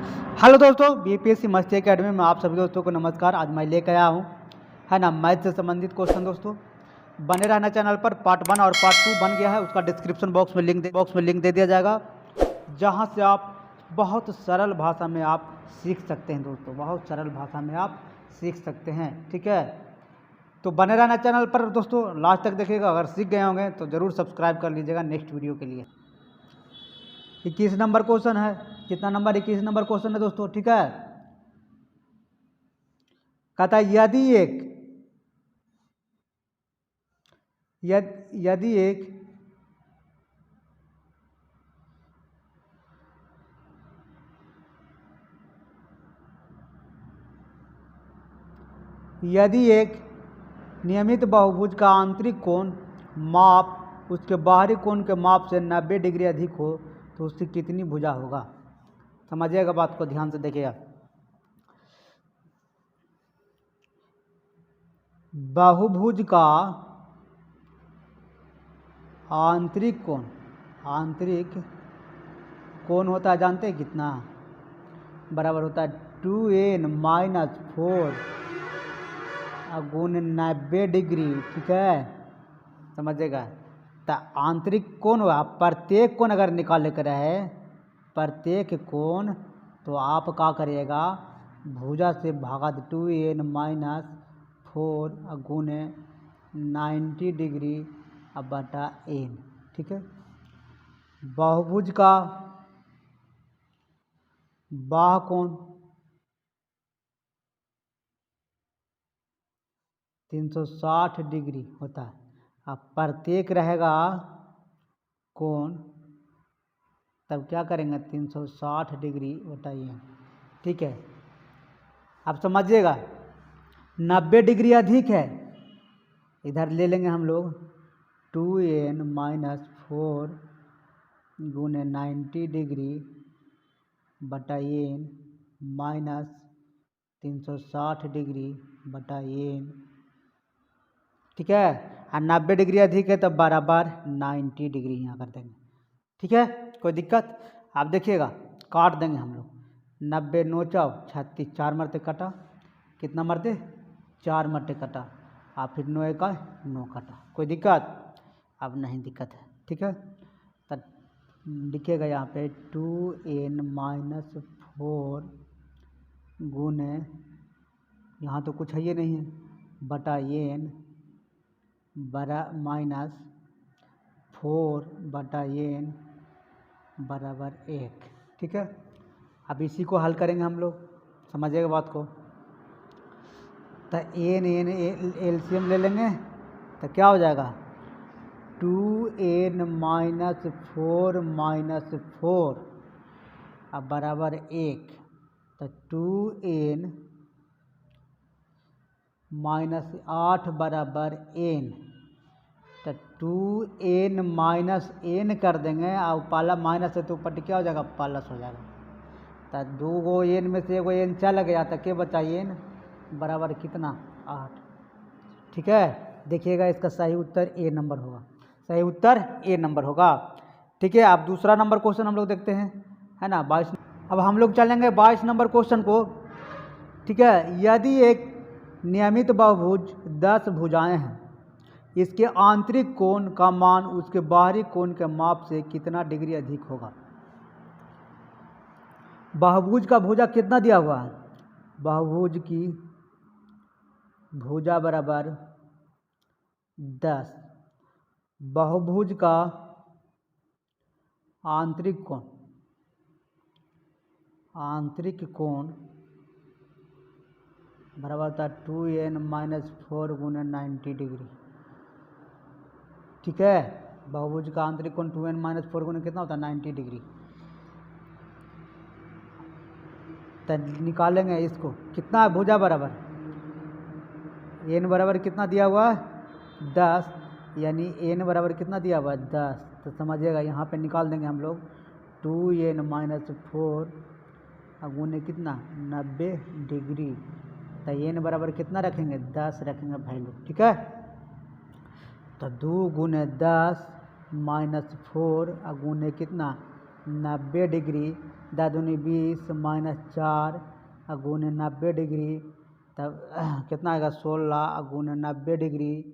Hello दोस्तों, BPSC मस्ती academy में आप सभी दोस्तों को नमस्कार। आज मैं लेकर आया हूँ है ना मैथ से संबंधित क्वेश्चन। दोस्तों बने रहना चैनल पर। पार्ट 1 और पार्ट 2 बन गया है, उसका डिस्क्रिप्शन बॉक्स में लिंक दे दिया जाएगा, जहाँ से आप बहुत सरल भाषा में आप सीख सकते हैं। दोस्तों बहुत सरल भाषा में आप सीख सकते हैं, ठीक है। तो बने रहना चैनल पर दोस्तों, लास्ट तक देखिएगा। अगर सीख गए होंगे तो ज़रूर सब्सक्राइब कर लीजिएगा नेक्स्ट वीडियो के लिए। 21 नंबर क्वेश्चन है। कितना नंबर? 21 नंबर क्वेश्चन है दोस्तों, ठीक है। कहता है यदि एक नियमित बहुभुज का आंतरिक कोण माप उसके बाहरी कोण के माप से 90 डिग्री अधिक हो तो उसकी कितनी भुजा होगा? समझिएगा बात को, ध्यान से देखिएगा। बहुभुज का आंतरिक कोण होता है, जानते हैं कितना? बराबर होता है 2n - 4 गुण 90 डिग्री, ठीक है। समझिएगा। तो आंतरिक कोण हुआ, प्रत्येक कोण अगर निकाले कर रहे प्रत्येक कोण, तो आप क्या करिएगा? भुजा से भागा 2n - 4 गुने 90 डिग्री बटा n, ठीक है। बहुभुज का बाह्य कोण 360 डिग्री होता है। अब प्रत्येक रहेगा कोण, तब क्या करेंगे? 360 डिग्री बताइए, ठीक है। अब समझिएगा 90 डिग्री अधिक है, इधर ले लेंगे हम लोग 2n - 4 गुने 90 डिग्री बटा n माइनस 360 डिग्री बटा n, ठीक है। और 90 डिग्री अधिक है तो बराबर 90 डिग्री यहाँ कर देंगे, ठीक है। कोई दिक्कत? आप देखिएगा, काट देंगे हम लोग। 90 9 × 36, 4 मरते कटा। कितना मरते? 4 मरते कटा। आप फिर 9 का 9 कटा। कोई दिक्कत? अब नहीं दिक्कत है, ठीक है। तब लिखिएगा यहाँ पे 2n - 4 गुने, यहाँ तो कुछ है ये नहीं है, बटा n बरा माइनस 4 बटा n बराबर 1, ठीक है। अब इसी को हल करेंगे हम लोग, समझिएगा बात को। तो n एलसीएम ले लेंगे तो क्या हो जाएगा? 2n - 4 - 4 अब बराबर 1। तो 2n - 8 बराबर n। तो 2n - n कर देंगे, और पाला माइनस है तो ऊपर क्या हो जाएगा? प्लस हो जाएगा। तो 2 गो n में से 1 n चल गया, तो क्या बचा? n बराबर कितना? 8, ठीक है। देखिएगा इसका सही उत्तर ए नंबर होगा। सही उत्तर ए नंबर होगा, ठीक है। अब दूसरा नंबर क्वेश्चन हम लोग देखते हैं, है ना। 22। अब हम लोग चलेंगे 22 नंबर क्वेश्चन को, ठीक है। यदि एक नियमित बहुभुज 10 भुजाएं हैं, इसके आंतरिक कोण का मान उसके बाहरी कोण के माप से कितना डिग्री अधिक होगा? बहुभुज का भुजा कितना दिया हुआ है? बहुभुज की भुजा बराबर 10। बहुभुज का आंतरिक कोण बराबर होता है 2n - 4 गुने 90 डिग्री, ठीक है। बहुभुज का आंतरिक कोण 2n - 4 गुने कितना होता है? 90 डिग्री। तो निकालेंगे इसको, कितना है भुजा बराबर? n बराबर कितना दिया हुआ है? 10, यानी n बराबर कितना दिया हुआ है? 10। तो समझिएगा यहाँ पे निकाल देंगे हम लोग 2n - 4 गुने कितना? 90 डिग्री। तो n बराबर कितना रखेंगे? 10 रखेंगे वैल्यू, ठीक है। तो 2 गुने 10 - 4 गुने कितना? 90 डिग्री 10 दूनी 20 -4 गुने 90 डिग्री, तब कितना आएगा 16 गुने 90 डिग्री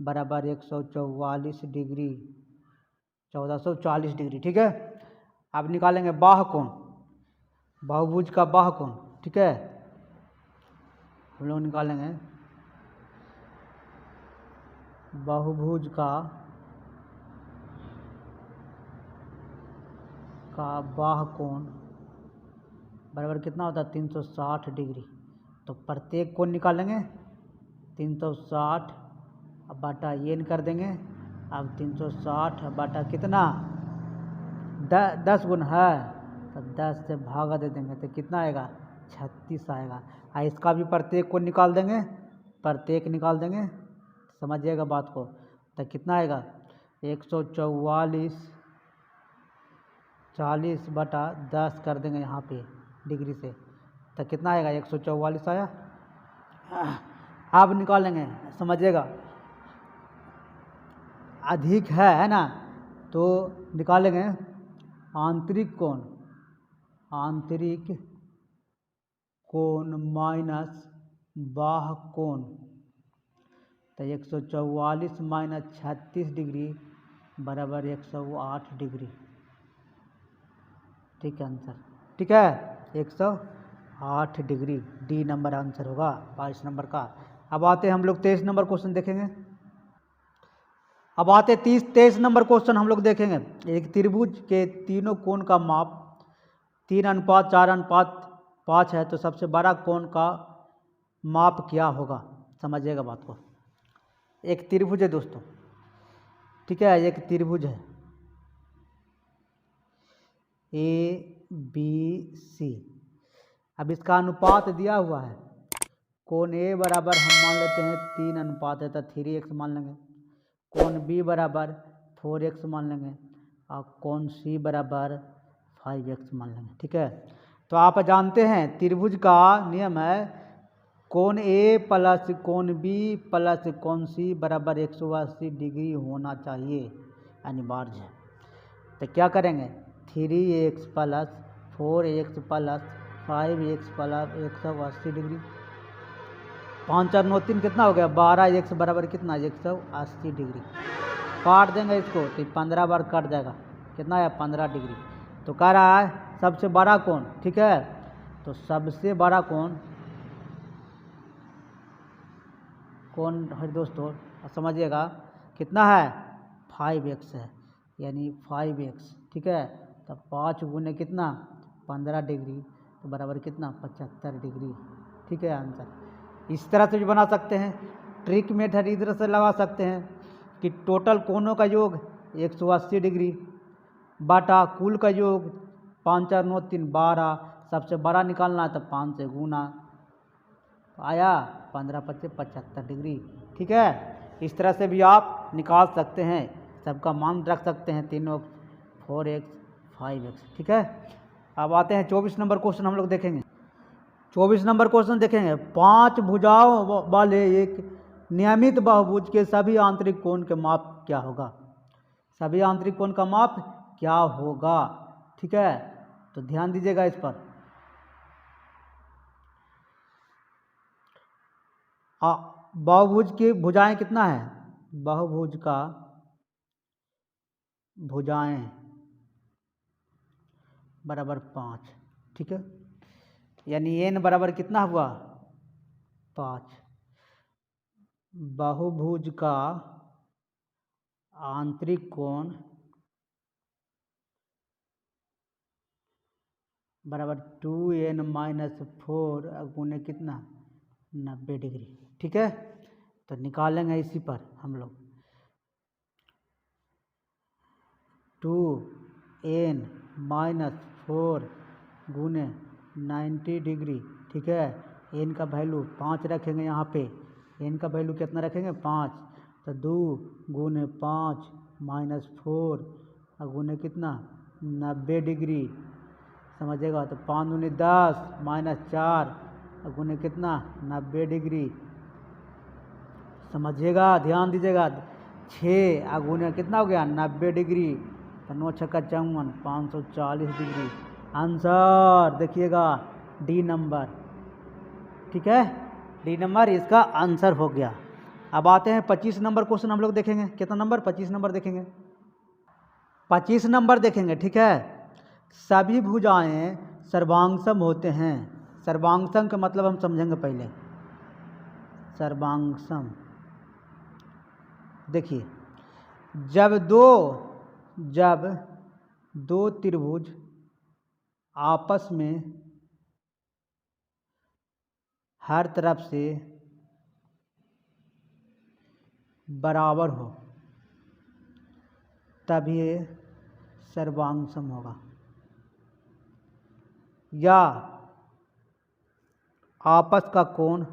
बराबर 144 डिग्री, 1440 डिग्री। ठीक है, अब निकालेंगे बाह्य कोण, बहुभुज का बाह्य कोण। ठीक है, हम लोग निकालेंगे बहुभुज का बाह्य कोण बराबर कितना होता है 360 डिग्री। तो प्रत्येक कोण निकालेंगे 360 बटा n कर देंगे। अब 360 बटा कितना 10 गुना है तो 10 से भागा दे देंगे तो कितना आएगा 36 आएगा। इसका भी प्रत्येक को निकाल देंगे, प्रत्येक निकाल देंगे, समझिएगा बात को। तो कितना आएगा 144 40 बटा 10 कर देंगे यहाँ पे डिग्री से, तो कितना आएगा 144 आया। अब निकालेंगे, समझिएगा, अधिक है ना, तो निकालेंगे आंतरिक कोण, आंतरिक कोण माइनस बाह्य कोण, तो 144 माइनस 36 डिग्री बराबर 108 डिग्री। ठीक है आंसर, ठीक है 108 डिग्री, डी नंबर आंसर होगा 22 नंबर का। अब आते हैं हम लोग 23 नंबर क्वेश्चन देखेंगे। अब आते 23 नंबर क्वेश्चन हम लोग देखेंगे। एक त्रिभुज के तीनों कोण का माप 3:4:5 है, तो सबसे बड़ा कोण का माप क्या होगा, समझिएगा बात को। एक त्रिभुज है दोस्तों, ठीक है, एक त्रिभुज है ABC। अब इसका अनुपात दिया हुआ है, कोण A बराबर हम मान लेते हैं 3 अनुपात है तो 3x मान लेंगे, कोण B बराबर 4x मान लेंगे और कोण C बराबर 5x मान लेंगे। ठीक है, तो आप जानते हैं त्रिभुज का नियम है कोण A प्लस कोण B प्लस कोण C बराबर 180 डिग्री होना चाहिए, अनिवार्य है। तो क्या करेंगे 3x plus 4x plus 5x plus 180 degree, 5 और 9 3 कितना हो गया 12x बराबर कितना 180 डिग्री। काट देंगे इसको तो 15 बार कट जाएगा, कितना है 15 डिग्री। तो कह रहा है सबसे बड़ा कोण, ठीक है, तो सबसे बड़ा कोण है दोस्तों, समझिएगा कितना है 5x है, यानी 5x। ठीक है, तो 5 गुने कितना 15 डिग्री तो बराबर कितना 75 डिग्री। ठीक है आंसर। इस तरह से भी बना सकते हैं, ट्रिक मेथड इधर से लगा सकते हैं कि टोटल कोणों का योग 180 डिग्री बटा कुल का योग 5 और 9 3 12, सबसे बड़ा निकालना है तो 5 से गुना आया 15 25 75 डिग्री। ठीक है, इस तरह से भी आप निकाल सकते हैं, सबका मान रख सकते हैं, तीनों 4x 5x। ठीक है, अब आते हैं 24 नंबर क्वेश्चन हम लोग देखेंगे। 24 नंबर क्वेश्चन देखेंगे, 5 भुजाओं वाले एक नियमित बहुभुज के सभी आंतरिक कोण के माप क्या होगा, सभी आंतरिक कोण का माप क्या होगा। ठीक है, तो ध्यान दीजिएगा इस पर। बहुभुज की भुजाएं कितना है, बहुभुज का भुजाएं बराबर 5। ठीक है, यानी n बराबर कितना हुआ 5। बहुभुज का आंतरिक कोण बराबर 2n-4 गुने कितना 90 डिग्री। ठीक है, तो निकालेंगे इसी पर हम लोग 2n-4 गुने 90 डिग्री। ठीक है, n का वैल्यू 5 रखेंगे, यहाँ पे n का वैल्यू कितना रखेंगे 5, तो 2 गुने 5 माइनस 4 गुने कितना 90 डिग्री, समझिएगा। तो 5 दूनी 10 माइनस 4 गुने कितना 90 डिग्री, समझिएगा, ध्यान दीजिएगा। 6 गुने कितना हो गया 90 डिग्री, तो 9 छक्का 54 540 डिग्री। आंसर देखिएगा डी नंबर, ठीक है, डी नंबर इसका आंसर हो गया। अब आते हैं 25 नंबर क्वेश्चन हम लोग देखेंगे। कितना नंबर? 25 नंबर देखेंगे। 25 नंबर देखेंगे, ठीक है। सभी भुजाएं सर्वांगसम होते हैं। सर्वांगसम का मतलब हम समझेंगे पहले। सर्वांगसम देखिए, जब दो त्रिभुज आपस में हर तरफ से बराबर हो तब ये सर्वांगसम होगा। या आपस का कोण,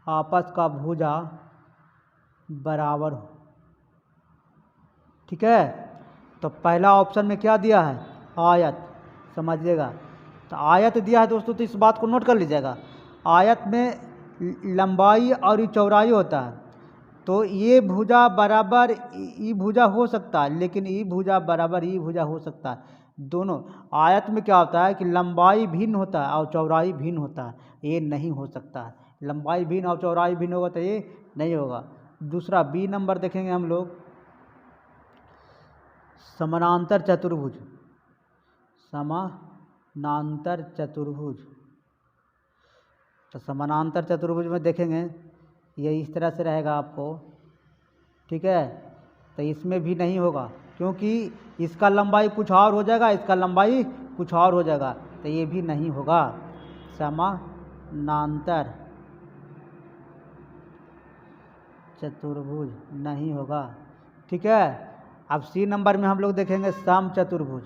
आपस का भुजा बराबर हो, ठीक है। तो पहला ऑप्शन में क्या दिया है? आयत, समझिएगा। तो आयत दिया है दोस्तों, तो इस बात को नोट कर लीजिएगा। आयत में लंबाई और चौड़ाई होता है, तो ये भुजा बराबर ई भुजा हो सकता है, लेकिन ई भुजा बराबर ई भुजा हो सकता है। दोनों आयत में क्या होता है कि लंबाई भिन्न होता है और चौड़ाई भिन्न होता है, ये नहीं हो सकता है। लंबाई भिन्न और चौड़ाई भिन्न होगा तो ये नहीं होगा। दूसरा बी नंबर देखेंगे हम लोग, समानांतर चतुर्भुज। समानांतर चतुर्भुज, तो समानांतर चतुर्भुज में देखेंगे ये इस तरह से रहेगा आपको, ठीक है। तो इसमें भी नहीं होगा, क्योंकि इसका लंबाई कुछ और हो जाएगा, इसका लंबाई कुछ और हो जाएगा, तो ये भी नहीं होगा। समानांतर चतुर्भुज नहीं होगा, ठीक है। अब सी नंबर में हम लोग देखेंगे सम चतुर्भुज।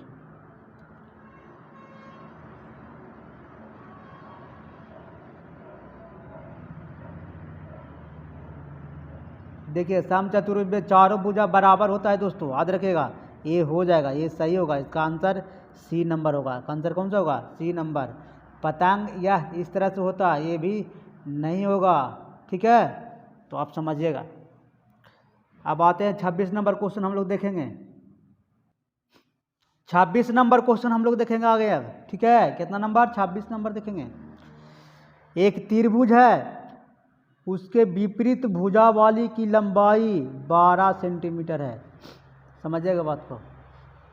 देखिए सम चतुर्भुज में चारों भुजा बराबर होता है दोस्तों, याद रखिएगा। ये हो जाएगा, ये सही होगा, इसका आंसर सी नंबर होगा। आंसर कौन सा होगा? C number. पतंग यह इस तरह से होता है, ये भी नहीं होगा, ठीक है। तो आप समझिएगा। अब आते हैं 26 नंबर क्वेश्चन हम लोग देखेंगे। 26 नंबर क्वेश्चन हम लोग देखेंगे आगे अब, ठीक है। कितना नंबर? 26 नंबर देखेंगे। एक त्रिभुज है, उसके विपरीत भुजा वाली की लंबाई 12 सेंटीमीटर है। समझिएगा बात को।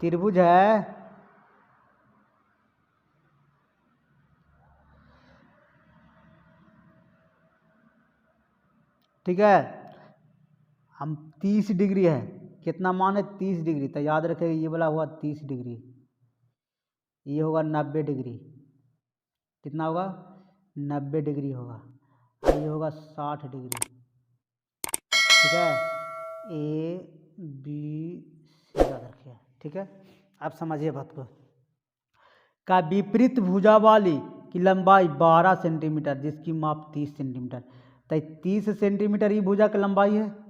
त्रिभुज है, ठीक है। हम 30 डिग्री है, कितना मान है? 30 डिग्री। तो याद रखेगा ये वाला हुआ 30 डिग्री, ये होगा 90 डिग्री। कितना होगा? 90 डिग्री होगा। ये होगा 60 डिग्री, ठीक है। ए बी सी याद रखिए, ठीक है। आप समझिए बात को। का विपरीत भुजा वाली की लंबाई 12 सेंटीमीटर, जिसकी माप 30 सेंटीमीटर। तो 30 सेंटीमीटर ये भुजा की लंबाई है,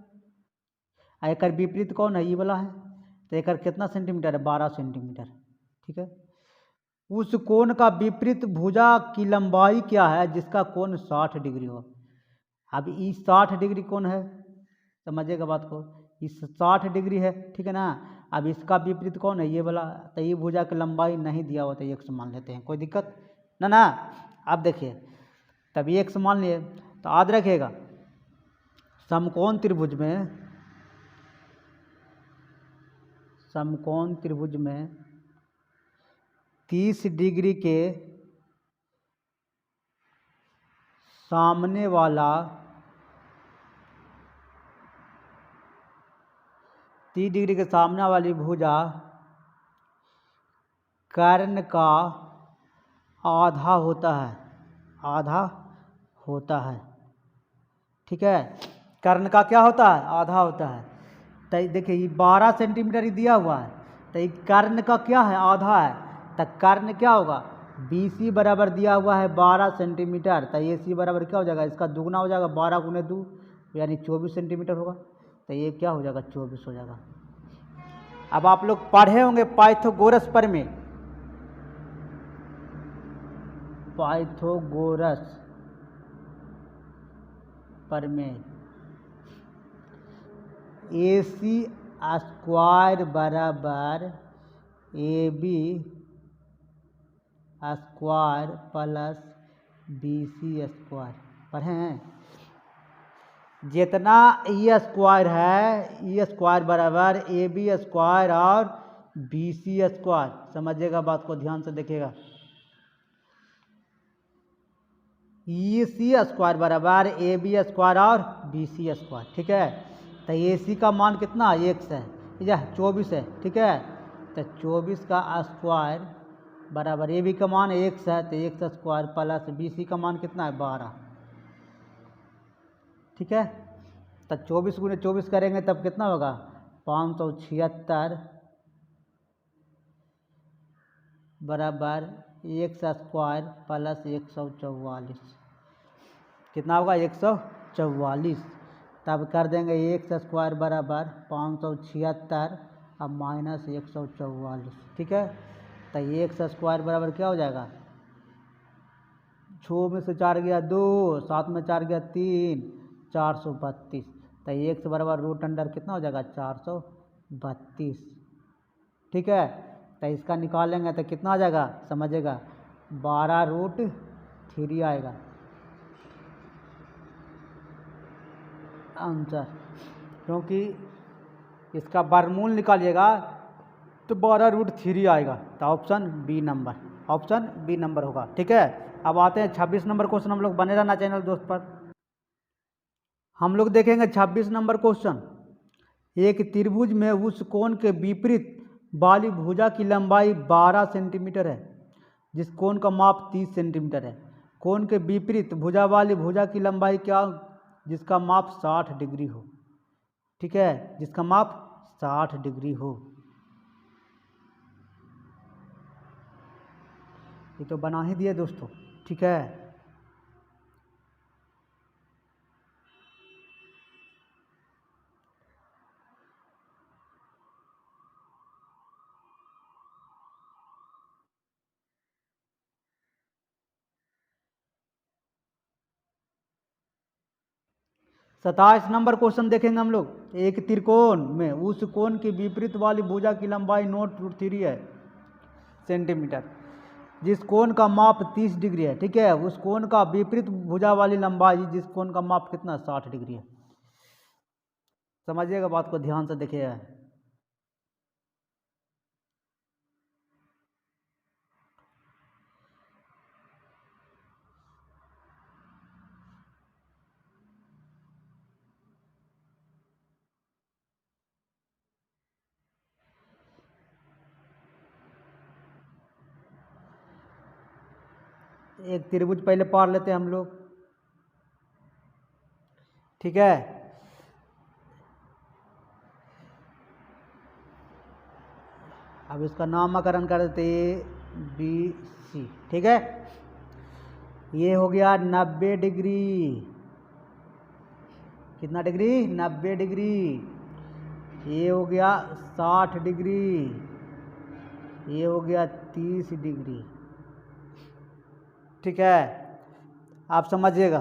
एक विपरीत कौन है? ये वाला है। तो एक कितना सेंटीमीटर है? 12 सेंटीमीटर, ठीक है। उस कोण का विपरीत भुजा की लंबाई क्या है जिसका कोण 60 डिग्री हो? अब ये 60 डिग्री कोण है, समझिएगा बात को। इस 60 डिग्री है, ठीक है ना। अब इसका विपरीत कौन है? ये वाला। तो ये भुजा की लंबाई नहीं दिया हुआ, तो एक से मान लेते हैं, कोई दिक्कत ना। अब देखिए, तब एक से मान लिए, तो याद रखिएगा समकोण त्रिभुज में 30 डिग्री के सामने वाला 30 डिग्री के सामने वाली भुजा कर्ण का आधा होता है, आधा होता है, ठीक है। कर्ण का क्या होता है? आधा होता है। तो देखिए ये 12 सेंटीमीटर ही दिया हुआ है, तो ये कर्ण का क्या है? आधा है। तो कर्ण क्या होगा? BC बराबर दिया हुआ है 12 सेंटीमीटर, तो AC बराबर क्या हो जाएगा? इसका दुगना हो जाएगा, 12 गुने 2 यानी 24 सेंटीमीटर होगा। तो ये क्या हो जाएगा? 24 हो जाएगा। अब आप लोग पढ़े होंगे पाइथागोरस प्रमेय, पाइथागोरस प्रमेय। AC² बराबर AB square plus BC square पढ़े हैं। जितना ई स्क्वायर है, ई स्क्वायर बराबर AB स्क्वायर और BC स्क्वायर। समझिएगा बात को, ध्यान से देखिएगा। EC स्क्वायर बराबर AB स्क्वायर और BC स्क्वायर, ठीक है। तो AC का मान कितना x है, या 24 है, ठीक है। तो 24 का स्क्वायर बराबर AB का मान x है, तो x स्क्वायर प्लस BC का मान कितना है 12, ठीक है। तो 24 गुणे 24 करेंगे तब कितना होगा 576 बराबर x स्क्वायर प्लस 144, कितना होगा 144। तब कर देंगे x स्क्वायर बराबर 576 अब माइनस 144, ठीक है। तो x स्क्वायर बराबर क्या हो जाएगा, 6 में से 4 गया 2, 7 में 4 गया 3, 432। तो x बराबर रूट अंडर कितना हो जाएगा 432, ठीक है। तो इसका निकालेंगे तो कितना आ जाएगा, समझिएगा 12√3 आएगा आंसर, क्योंकि इसका वर्गमूल निकालिएगा तो 12√3 आएगा। तो ऑप्शन बी नंबर होगा, ठीक है। अब आते हैं 26 नंबर क्वेश्चन। हम लोग बने रहना चैनल दोस्त पर। हम लोग देखेंगे 26 नंबर क्वेश्चन। एक त्रिभुज में उस कोण के विपरीत वाली भुजा की लंबाई 12 सेंटीमीटर है, जिस कोण का माप 30 सेंटीमीटर है। कोण के विपरीत भुजा वाली भुजा की लंबाई क्या, जिसका माप 60 डिग्री हो, ठीक है, जिसका माप 60 डिग्री हो। ये तो बना ही दिए दोस्तों, ठीक है। सताईस नंबर क्वेश्चन देखेंगे हम लोग। एक त्रिकोण में उस कोण के विपरीत वाली भुजा की लंबाई 0.3 है सेंटीमीटर, जिस कोण का माप 30 डिग्री है, ठीक है। उस कोण का विपरीत भुजा वाली लंबाई, जिस कोण का माप कितना 60 डिग्री है। समझिएगा बात को, ध्यान से देखिएगा। एक त्रिभुज पहले पढ़ लेते हैं हम लोग, ठीक है। अब इसका नामकरण कर देते ABC, ठीक है। ये हो गया 90 डिग्री, कितना डिग्री 90 डिग्री। ये हो गया 60 डिग्री, ये हो गया 30 डिग्री, ठीक है। आप समझिएगा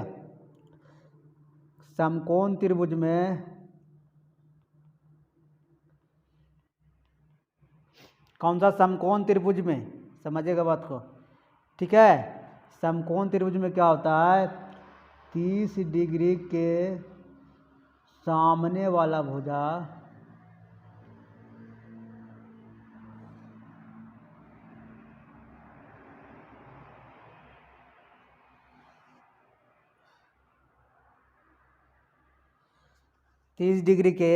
समकोण त्रिभुज में कौन सा समकोण त्रिभुज में, समझिएगा बात को, ठीक है। समकोण त्रिभुज में क्या होता है, 30 डिग्री के सामने वाला भुजा तीस डिग्री के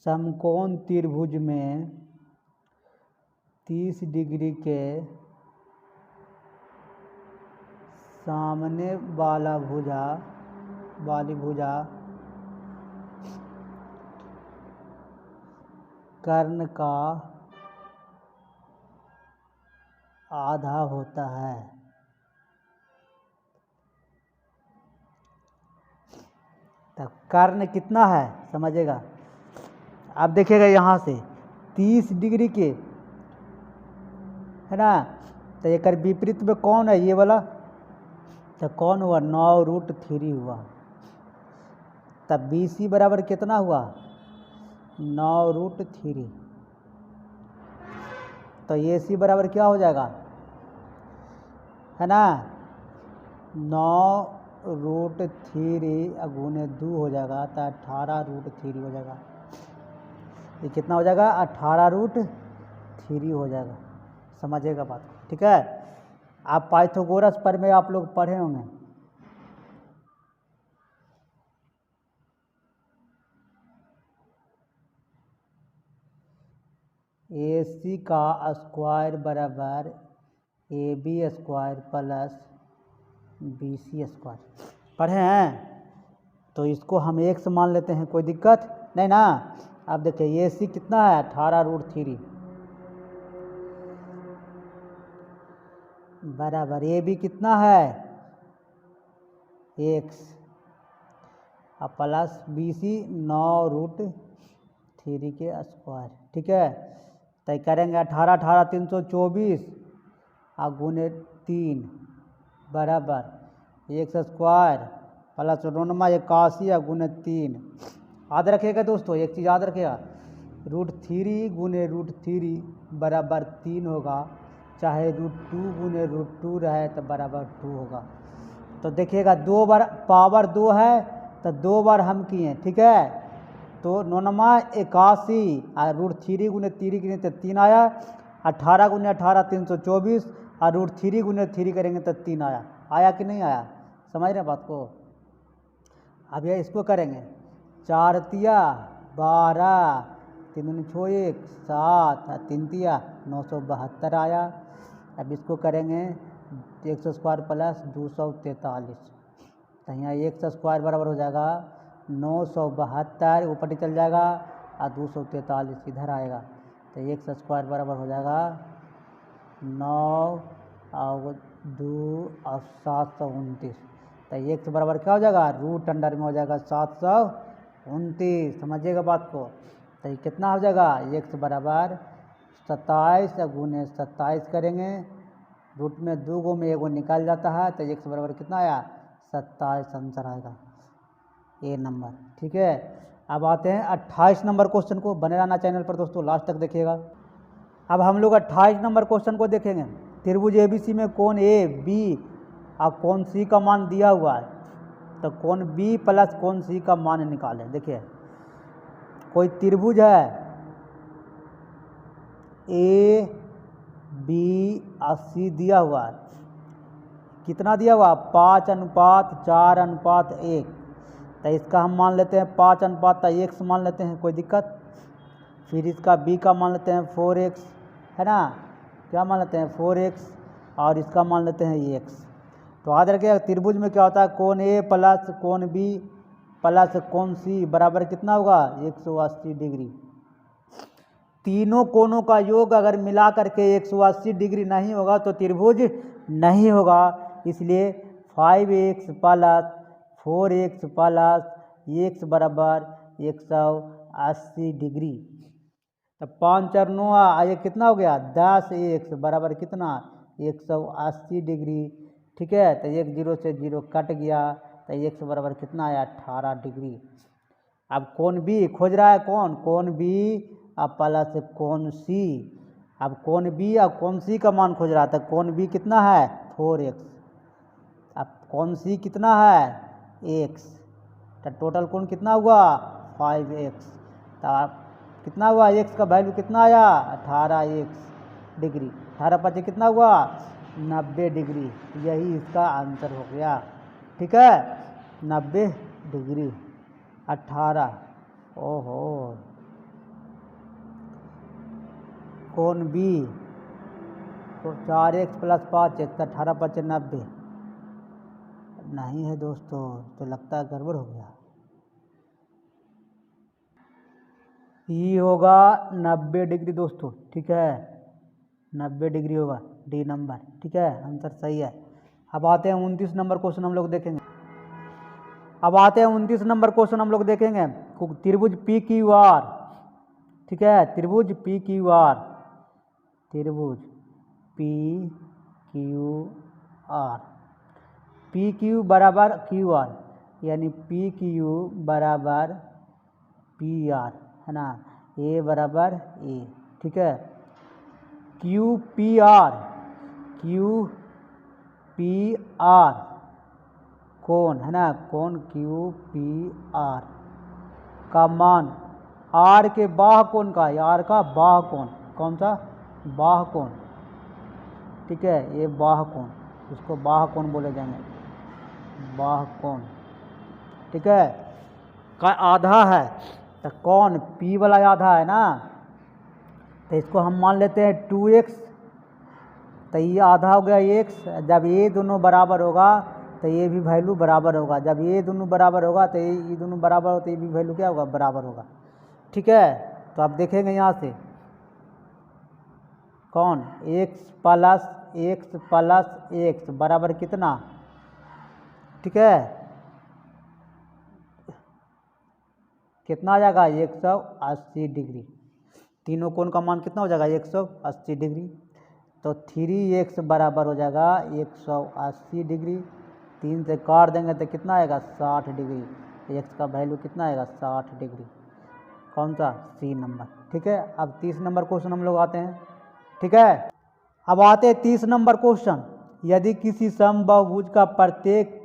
समकोण त्रिभुज में 30 डिग्री के सामने वाला वाली भुजा कर्ण का आधा होता है। तो कर्ण कितना है समझिएगा। आप देखिएगा यहाँ से 30 डिग्री के है ना, तो एक विपरीत में कौन है, ये वाला तो कौन हुआ 9√3 हुआ। तब BC बराबर कितना हुआ 9√3। तो AC बराबर क्या हो जाएगा है ना 9√3 गुने 2 हो जाएगा तो 18√3 हो जाएगा। ये कितना हो जाएगा 18√3 हो जाएगा। समझिएगा बात को, ठीक है। आप पाइथागोरस पर में आप लोग पढ़े होंगे। AC का स्क्वायर बराबर AB square plus BC square पढ़े हैं। तो इसको हम एक से मान लेते हैं, कोई दिक्कत नहीं ना। अब देखिए AC कितना है 18√3 बराबर AB कितना है x अब प्लस BC 9√3 के स्क्वायर, ठीक है। तो करेंगे 18 18 324 और गुने 3 बराबर x स्क्वायर प्लस 81 गुने 3। याद रखिएगा दोस्तों, एक चीज़ याद रखिएगा, √3 गुने √3 बराबर 3 होगा, चाहे √2 गुने √2 रहे तो बराबर 2 होगा। तो देखिएगा 2 बार पावर 2 है तो 2 बार हम किए, ठीक है। तो 81 और √3 गुने 3 किए तो 3 आया, 18 गुने 18 324 और √3 गुने 3 करेंगे तो 3 आया कि नहीं आया। समझ रहे बात को। अब ये इसको करेंगे 4 तिया 12 3 दूनी 6 1 7 3 तिया 972 आया। अब इसको करेंगे x स्क्वायर प्लस 243। तो यहाँ x स्क्वायर बराबर हो जाएगा 972, ऊपर चल जाएगा और 243 इधर आएगा। तो x स्क्वायर बराबर हो जाएगा 9 और 2 और 729। तो x बराबर क्या हो जाएगा रूट अंडर में हो जाएगा 729। समझिएगा बात को। तो ये कितना हो जाएगा x बराबर 27 गुने 27 करेंगे, रूट में 2 गो में एगो निकाल जाता है, तो x बराबर कितना आया 27 आंसर आएगा ए नंबर, ठीक है। अब आते हैं 28 नंबर क्वेश्चन को। बने रहना चैनल पर दोस्तों, लास्ट तक देखिएगा। अब हम लोग 28 नंबर क्वेश्चन को देखेंगे। त्रिभुज ABC में कोण A B और कोण C का मान दिया हुआ है, तो कोण B प्लस कोण C का मान निकालें। देखिए कोई त्रिभुज है A B और C दिया हुआ है, कितना दिया हुआ 5:4:1। तो इसका हम मान लेते हैं 5:1 मान लेते हैं, कोई दिक्कत। फिर इसका B का मान लेते हैं 4x, है ना, क्या मान लेते हैं 4x, और इसका मान लेते हैं x। तो याद रखिएगा त्रिभुज में क्या होता है कोण A प्लस कोण B प्लस कोण C बराबर कितना होगा 180 डिग्री। तीनों कोणों का योग अगर मिला करके 180 डिग्री नहीं होगा तो त्रिभुज नहीं होगा। इसलिए 5x plus 4x plus x बराबर 180 डिग्री। तो 5 और 9 ये कितना हो गया 10x बराबर कितना 180 डिग्री, ठीक है। तो 1 0 से 0 कट गया, तो x बराबर कितना आया 18 डिग्री। अब कोण B खोज रहा है, कोण B प्लस कोण C। अब कोण B और कोण C का मान खोज रहा था। कोण B कितना है 4x, अब कोण C कितना है x, तो टोटल कोण कितना हुआ 5x। तो कितना हुआ x का वैल्यू कितना आया 18x डिग्री। 18 कितना हुआ 90 डिग्री। यही इसका आंसर हो गया, ठीक है 90 डिग्री 18। ओहो कोण B तो 4x प्लस 5x तो 18 90 नहीं है दोस्तों, तो लगता है गड़बड़ हो गया। ये होगा 90 डिग्री दोस्तों, ठीक है 90 डिग्री होगा डी नंबर, ठीक है आंसर सही है। अब आते हैं 29 नंबर क्वेश्चन हम लोग देखेंगे। अब आते हैं 29 नंबर क्वेश्चन हम लोग देखेंगे। त्रिभुज PQR, ठीक है त्रिभुज PQR, त्रिभुज PQR पी क्यू बराबर क्यू आर, यानी पी क्यू बराबर पी आर, है ना, ए बराबर ए, ठीक है। Q P R, Q P R कोण, है ना, कोण क्यू पी आर का मान आर के बाह्य कोण का, आर का बाह्य कोण, कौन सा, बाह्य कोण, ठीक है, ये बाह्य कोण, इसको बाह्य कोण बोले जाएंगे, बाह्य कोण, ठीक है, का आधा है, तो कौन पी वाला आधा है ना, तो इसको हम मान लेते हैं 2x, तो ये आधा हो गया x, जब ये दोनों बराबर होगा तो ये भी वैल्यू बराबर होगा, जब ये दोनों बराबर होगा तो ये दोनों बराबर हो तो ये भी वैल्यू क्या होगा, बराबर होगा, ठीक है। तो आप देखेंगे यहाँ से कौन x प्लस x बराबर कितना, ठीक है, कितना आ जाएगा 180 डिग्री, तीनों कोण का मान कितना हो जाएगा 180 डिग्री, तो 3x बराबर हो जाएगा 180 डिग्री, 3 से काट देंगे तो कितना आएगा 60 डिग्री, x का वैल्यू कितना आएगा 60 डिग्री, कौन सा, सी नंबर, ठीक है। अब 30 नंबर क्वेश्चन हम लोग आते हैं, ठीक है। अब आते हैं 30 नंबर क्वेश्चन, यदि किसी समबाहुभुज का प्रत्येक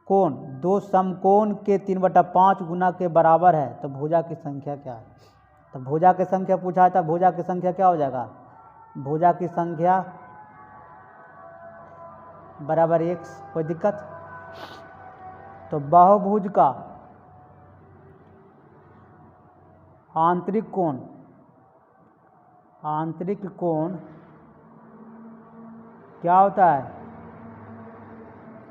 कोण दो समकोण के 3/5 गुना के बराबर है तो भुजा की संख्या क्या है, तो भुजा की संख्या पूछा है, तो भुजा की संख्या क्या हो जाएगा, भुजा की संख्या बराबर x, कोई दिक्कत, तो बहुभुज का आंतरिक कोण क्या होता है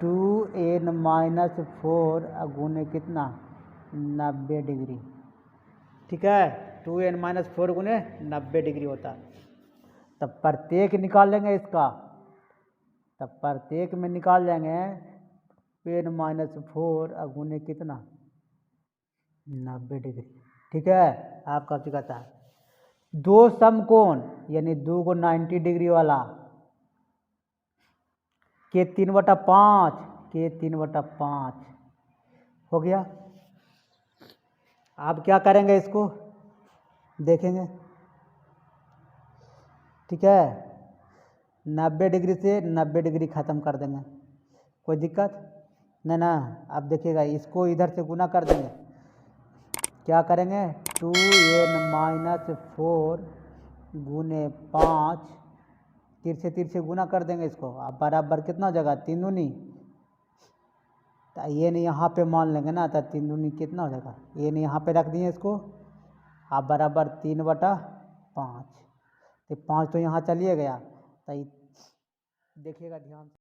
2n-4 गुने कितना 90 डिग्री, ठीक है, 2n-4 गुने 90 डिग्री होता है। तब प्रत्येक निकाल लेंगे इसका, तब प्रत्येक में निकाल लेंगे n-4 गुने कितना 90 डिग्री, ठीक है। आपका कहता है दो समकोण यानी 2 को 90 डिग्री वाला के 3/5 हो गया। आप क्या करेंगे, इसको देखेंगे, ठीक है, 90 डिग्री से 90 डिग्री ख़त्म कर देंगे, कोई दिक्कत नहीं ना। आप देखिएगा इसको इधर से गुना कर देंगे, क्या करेंगे 2n-4 गुने 5, तिरछे गुना कर देंगे इसको, आप बराबर कितना हो जाएगा 3 दूनी, तो ये नहीं यहाँ पे मान लेंगे ना, तो 3 दूनी कितना हो जाएगा, ये नहीं यहाँ पे रख दिए इसको, आप बराबर 3/5, तो 5 तो यहाँ चलिए गया, तो देखिएगा ध्यान से।